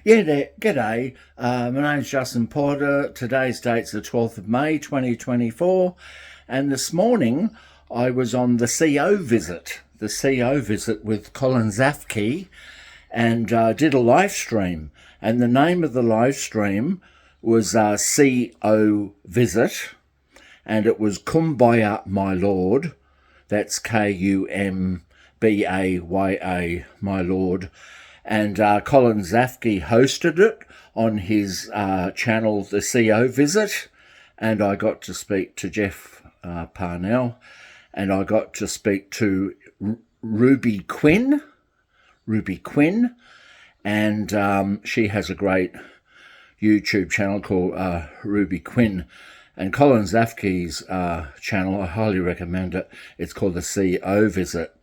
Yeah, g'day. My name's Justin Porter. Today's date's the 12th of May 2024. And this morning I was on the CO visit with Colin Zafke, and did a live stream. And the name of the live stream was CO Visit, and it was Kumbaya, My Lord. That's Kumbaya, My Lord. And Colin Zafke hosted it on his channel, the CO Visit, and I got to speak to Jeff Parnell, and I got to speak to Ruby Quinn, and she has a great YouTube channel called Ruby Quinn. And Colin Zafke's channel, I highly recommend it. It's called the CO Visit.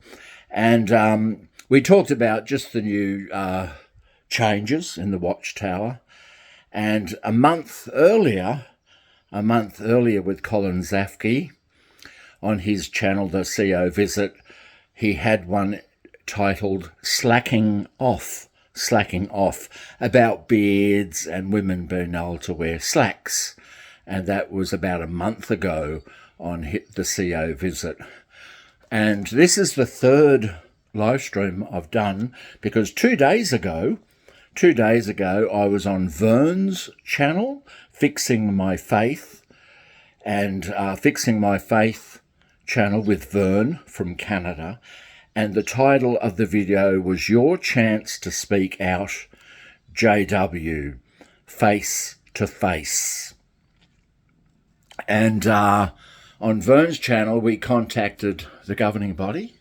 And we talked about just the new changes in the Watchtower. And a month earlier with Colin Zafke on his channel, the CO Visit, he had one titled Slacking Off, about beards and women being able to wear slacks. And that was about a month ago on the CO Visit. And this is the third live stream I've done, because 2 days ago I was on Vern's channel, Fixing My Faith, and Fixing My Faith channel with Vern from Canada. And the title of the video was Your Chance to Speak Out, JW, Face to Face. And on Vern's channel, we contacted the governing body.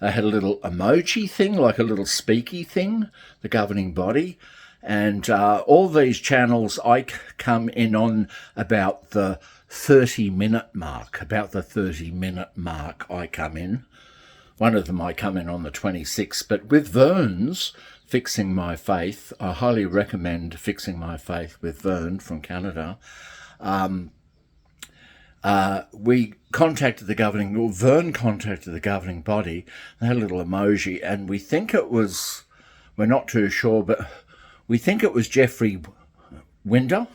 They had a little emoji thing, like a little speaky thing, the governing body. And all these channels, I come in on about the 30-minute mark. I come in. One of them I come in on the 26th. But with Vern's Fixing My Faith, I highly recommend Fixing My Faith with Vern from Canada. We contacted the Vern contacted the governing body. They had a little emoji, and we think it was, we're not too sure, but we think it was Jeffrey Winder,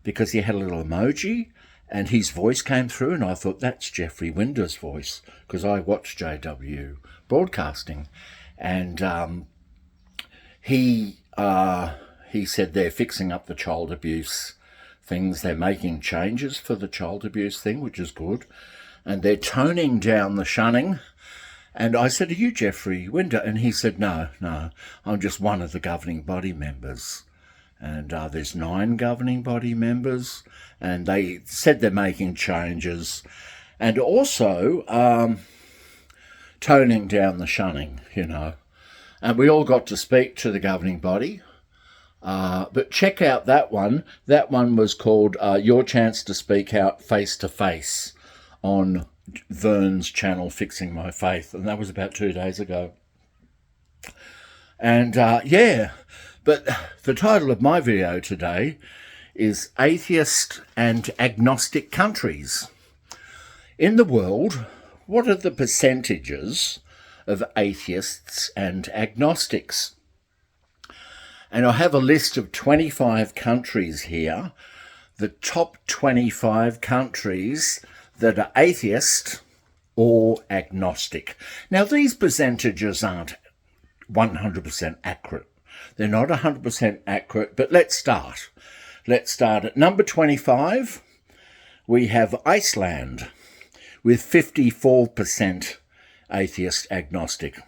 because he had a little emoji, and his voice came through, and I thought, that's Jeffrey Winder's voice, because I watch JW Broadcasting. And he said they're fixing up the child abuse things. They're making changes for the child abuse thing, which is good. And they're toning down the shunning. And I said, are you Jeffrey Winder? And he said, no, I'm just one of the governing body members. And there's 9 governing body members. And they said they're making changes. And also toning down the shunning, And we all got to speak to the governing body. But check out that one. That one was called Your Chance to Speak Out Face to Face on Vern's channel, Fixing My Faith. And that was about 2 days ago. And but the title of my video today is Atheist and Agnostic Countries. In the world, what are the percentages of atheists and agnostics? And I have a list of 25 countries here, the top 25 countries that are atheist or agnostic. Now, these percentages aren't 100% accurate. They're not 100% accurate, but let's start. Let's start at number 25. We have Iceland with 54% atheist agnostic.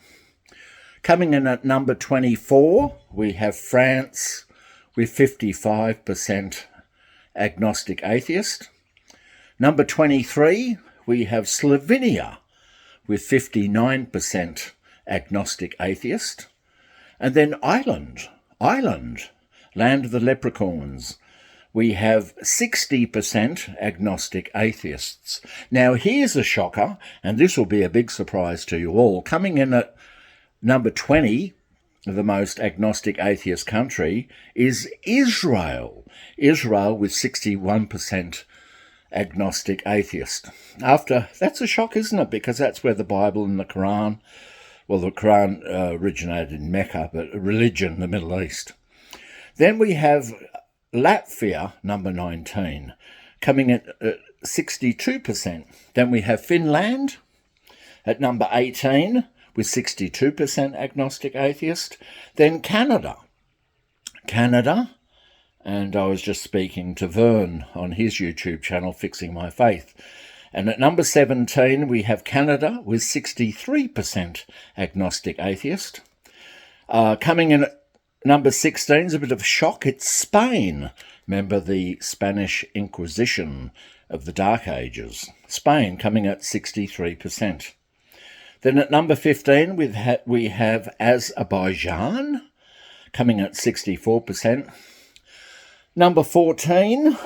Coming in at number 24, we have France with 55% agnostic atheist. Number 23, we have Slovenia with 59% agnostic atheist. And then Ireland, land of the leprechauns, we have 60% agnostic atheists. Now here's a shocker, and this will be a big surprise to you all. Coming in at number 20, the most agnostic atheist country, is Israel. Israel with 61% agnostic atheist. That's a shock, isn't it? Because that's where the Bible and the Quran Well, the Quran originated in Mecca, but religion, the Middle East. Then we have Latvia, number 19, coming at 62%. Then we have Finland at number 18 with 62% agnostic atheist. Then Canada, and I was just speaking to Vern on his YouTube channel, Fixing My Faith. And at number 17, we have Canada with 63% agnostic atheist. Coming in at number 16 is a bit of a shock. It's Spain. Remember the Spanish Inquisition of the Dark Ages. Spain coming at 63%. Then at number 15, we have Azerbaijan coming at 64%. Number 14,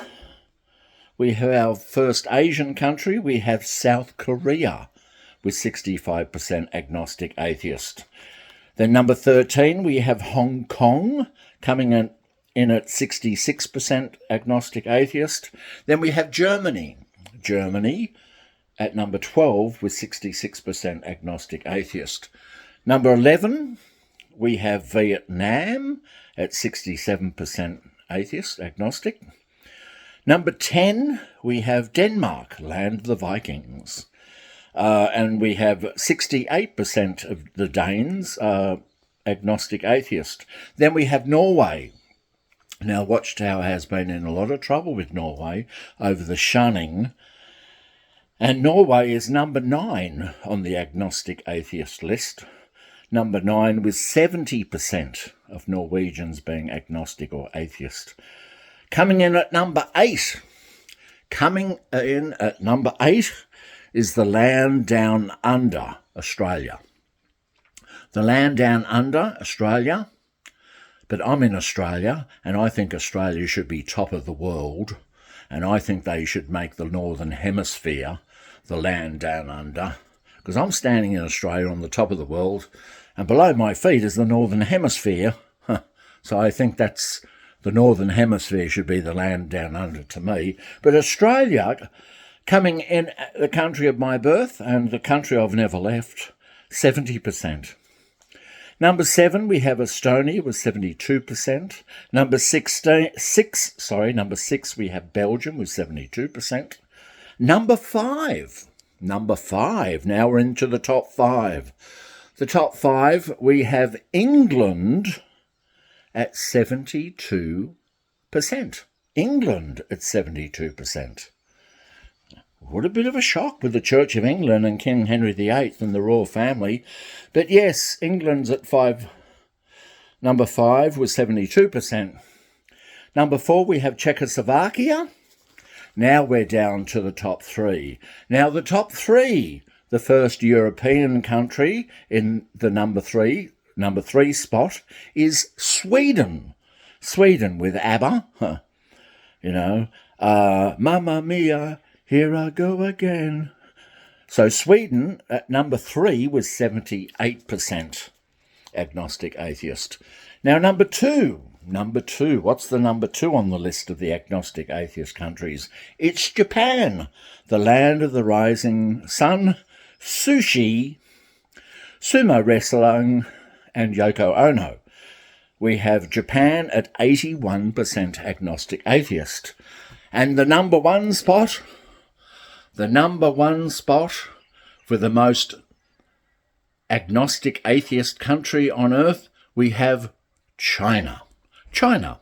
we have our first Asian country. We have South Korea with 65% agnostic atheist. Then number 13, we have Hong Kong coming in at 66% agnostic atheist. Then we have Germany at number 12 with 66% agnostic atheist. Number 11, we have Vietnam at 67% atheist, agnostic. Number 10, we have Denmark, land of the Vikings. And we have 68% of the Danes agnostic atheist. Then we have Norway. Now, Watchtower has been in a lot of trouble with Norway over the shunning. And Norway is number 9 on the agnostic atheist list. Number 9 with 70% of Norwegians being agnostic or atheist. Coming in at number 8 is the land down under Australia. The land down under Australia, but I'm in Australia, and I think Australia should be top of the world, and I think they should make the Northern Hemisphere the land down under, because I'm standing in Australia on the top of the world, and below my feet is the Northern Hemisphere. So I think that's the Northern Hemisphere should be the land down under to me. But Australia, coming in the country of my birth and the country I've never left, 70%. Number 7, we have Estonia with 72%. Number 6, we have Belgium with 72%. Number 5, now we're into the top 5. The top 5, we have England at 72%. England at 72%. What a bit of a shock with the Church of England and King Henry VIII and the royal family. But yes, England's at 5. Number 5 was 72%. Number 4, we have Czechoslovakia. Now we're down to the top 3. Now the top 3, the first European country in the number 3 spot is Sweden. Sweden with ABBA, Mamma Mia, here I go again. So Sweden at number 3 was 78% agnostic atheist. Now number 2, what's the number 2 on the list of the agnostic atheist countries? It's Japan, the land of the rising sun, sushi, sumo wrestling, and Yoko Ono. We have Japan at 81% agnostic atheist. And the number one spot for the most agnostic atheist country on earth, we have China. China.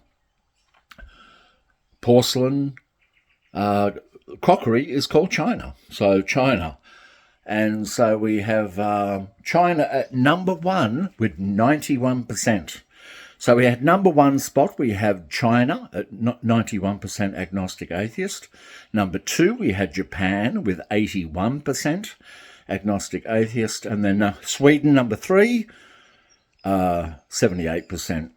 Porcelain, crockery is called China. So China. And so we have China at number 1 with 91%. So we had number 1 spot, we have China at 91% agnostic atheist. Number 2, we had Japan with 81% agnostic atheist. And then Sweden, number 3, 78%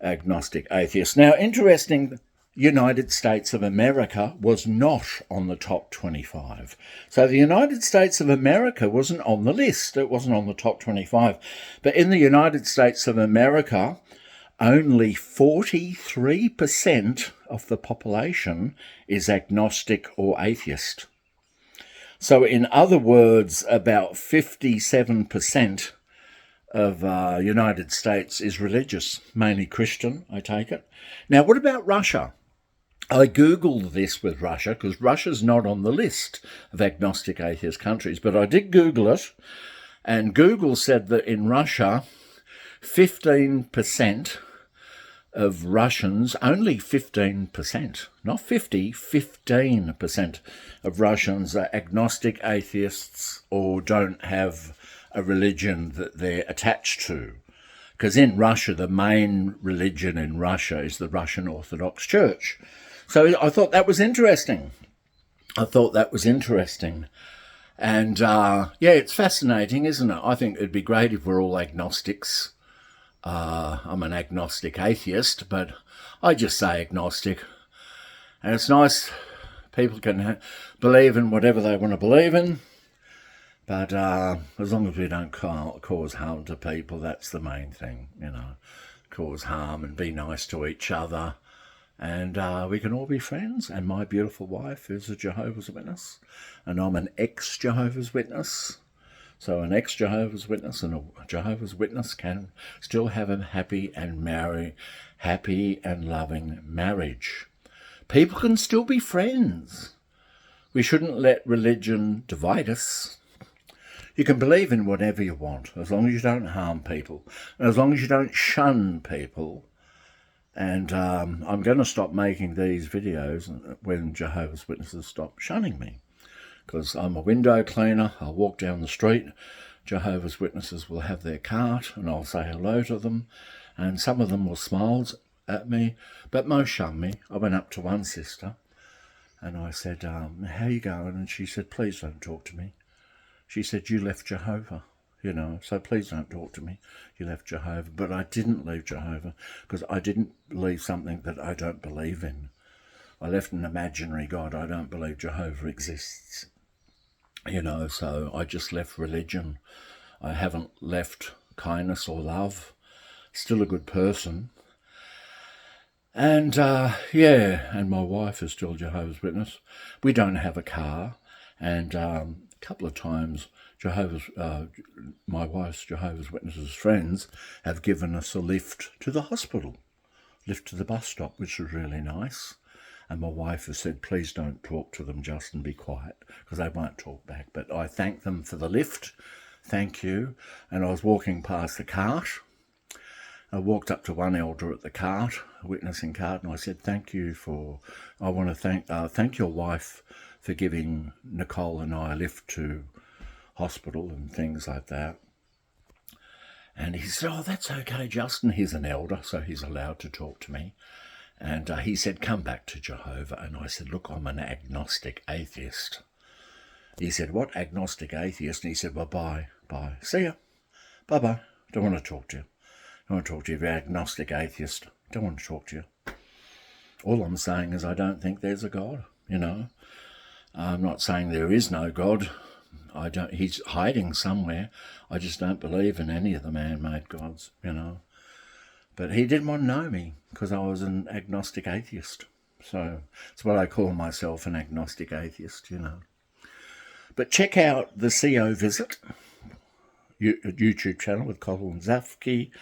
agnostic atheist. Now, interesting, United States of America was not on the top 25. So the United States of America wasn't on the list. It wasn't on the top 25. But in the United States of America, only 43% of the population is agnostic or atheist. So in other words, about 57% of United States is religious, mainly Christian, I take it. Now, what about Russia? I googled this with Russia because Russia's not on the list of agnostic atheist countries, but I did Google it, and Google said that in Russia, 15% of Russians, only 15%, not 50, 15% of Russians are agnostic atheists or don't have a religion that they're attached to. Because in Russia, the main religion in Russia is the Russian Orthodox Church. So I thought that was interesting. And yeah, it's fascinating, isn't it? I think it'd be great if we're all agnostics. I'm an agnostic atheist, but I just say agnostic. And it's nice people can believe in whatever they want to believe in. But as long as we don't cause harm to people, that's the main thing, you know. Cause harm and be nice to each other. And we can all be friends. And my beautiful wife is a Jehovah's Witness. And I'm an ex-Jehovah's Witness. So an ex-Jehovah's Witness and a Jehovah's Witness can still have a happy and loving marriage. People can still be friends. We shouldn't let religion divide us. You can believe in whatever you want, as long as you don't harm people, and as long as you don't shun people. And I'm going to stop making these videos when Jehovah's Witnesses stop shunning me. Because I'm a window cleaner, I'll walk down the street, Jehovah's Witnesses will have their cart, and I'll say hello to them, and some of them will smile at me, but most shun me. I went up to one sister, and I said, how you going? And she said, please don't talk to me. She said, you left Jehovah, you know, so please don't talk to me. You left Jehovah. But I didn't leave Jehovah because I didn't believe something that I don't believe in. I left an imaginary God. I don't believe Jehovah exists, you know, so I just left religion. I haven't left kindness or love. Still a good person. And yeah, and my wife is still Jehovah's Witness. We don't have a car, and a couple of times my wife's Jehovah's Witnesses friends have given us a lift to the hospital, lift to the bus stop, which was really nice. And my wife has said, please don't talk to them, Justin, be quiet, because they won't talk back. But I thank them for the lift. Thank you. And I was walking past the cart. I walked up to one elder at the cart, a witnessing cart, and I said, I want to thank your wife for giving Nicole and I a lift to hospital and things like that. And he said, oh, that's okay, Justin. He's an elder, so he's allowed to talk to me. And he said, come back to Jehovah. And I said, look, I'm an agnostic atheist. He said, what, agnostic atheist? And he said, well, bye. See ya. Bye-bye. Don't want to talk to you. Don't want to talk to you. You're agnostic atheist. Don't want to talk to you. All I'm saying is I don't think there's a God, you know. I'm not saying there is no God. He's hiding somewhere. I just don't believe in any of the man-made gods, you know. But he didn't want to know me because I was an agnostic atheist. So that's what I call myself, an agnostic atheist, you know. But check out the CO Visit YouTube channel with Colin Zafke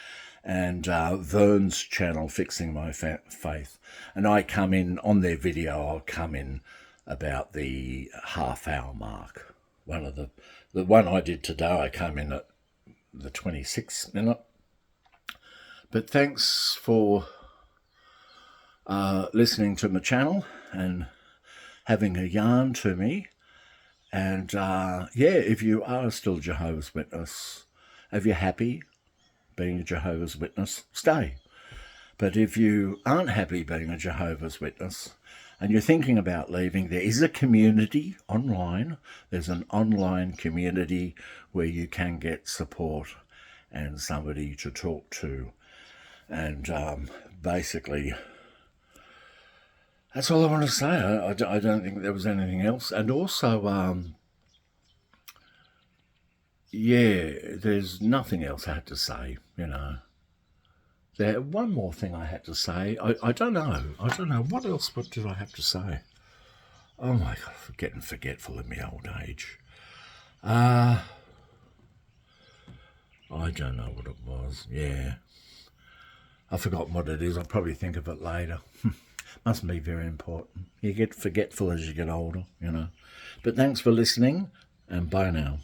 and Vern's channel, Fixing My Faith. And I come in, on their video, I'll come in about the half-hour mark. The one I did today, I came in at the 26th minute. But thanks for listening to my channel and having a yarn to me. And yeah, if you are still Jehovah's Witness, if you're happy being a Jehovah's Witness, stay. But if you aren't happy being a Jehovah's Witness and you're thinking about leaving, there is a community online. There's an online community where you can get support and somebody to talk to. And basically, that's all I want to say. I don't think there was anything else. And also, yeah, there's nothing else I had to say, you know. One more thing I had to say. I don't know. What else? What did I have to say? Oh my God, I'm getting forgetful in my old age. I I don't know what it was. Yeah. I've forgotten what it is. I'll probably think of it later. Must be very important. You get forgetful as you get older, you know. But thanks for listening, and bye now.